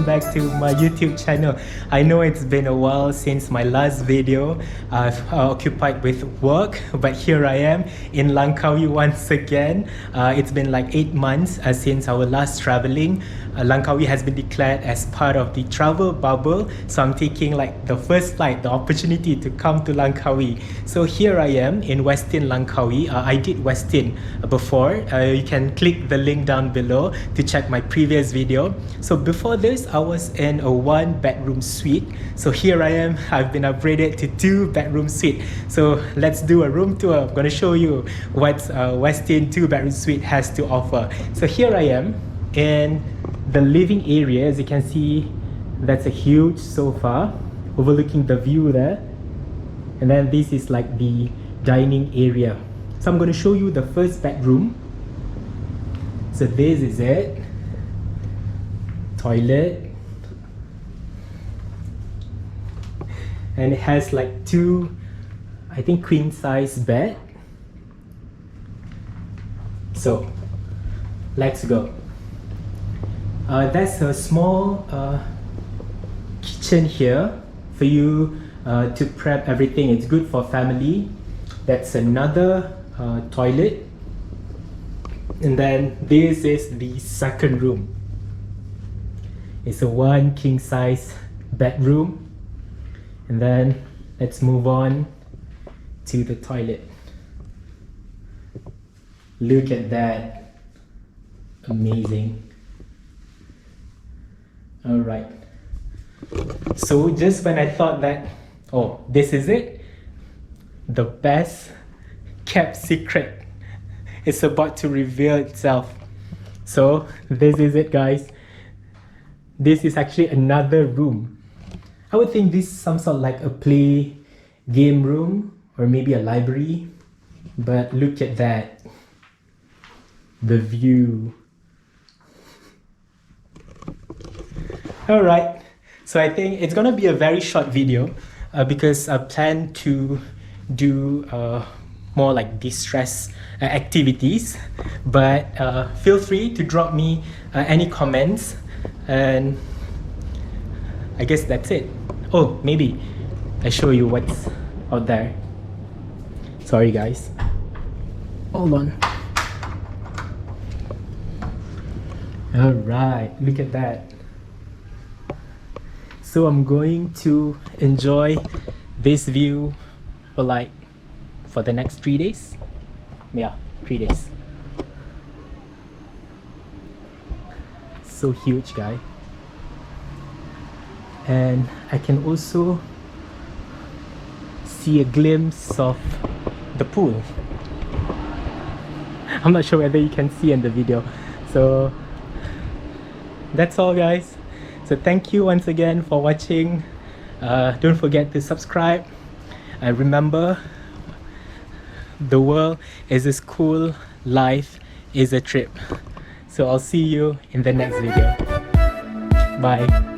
back to my YouTube channel. I know it's been a while since my last video. I've occupied with work, but here I am in Langkawi once again. It's been like 8 months since our last traveling. Langkawi has been declared as part of the travel bubble, so I'm taking like the first flight, the opportunity to come to Langkawi. So here I am in Westin Langkawi. I did Westin before. You can click the link down below to check my previous video. So before this, I was in a 1-bedroom suite. So here I am, I've been upgraded to 2-bedroom suite. So let's do a room tour. I'm gonna show you what Westin 2-bedroom suite has to offer. So here I am in the living area. As you can see, that's a huge sofa overlooking the view there. And then this is like the dining area. So I'm going to show you the first bedroom. So this is it. Toilet. And it has like 2, I think, queen size bed. So let's go. That's a small kitchen here for you to prep everything. It's good for family. That's another toilet. And then this is the second room. It's a 1 king size bedroom. And then let's move on to the toilet. Look at that. Amazing. All right. So just when I thought that, oh, this is it, the best kept secret is about to reveal itself. So this is it, guys. This is actually another room. I would think this is some sort of like a play game room or maybe a library, but look at that. The view. Alright, so I think it's gonna be a very short video because I plan to do more like distress activities, but feel free to drop me any comments, and I guess that's it. Oh, maybe I show you what's out there. Sorry guys, hold on. Alright, look at that. So I'm going to enjoy this view for the next 3 days. Yeah, 3 days. So huge, guy. And I can also see a glimpse of the pool. I'm not sure whether you can see in the video. So that's all, guys. So thank you once again for watching. Don't forget to subscribe. Remember, the world is a school, life is a trip. So I'll see you in the next video. Bye.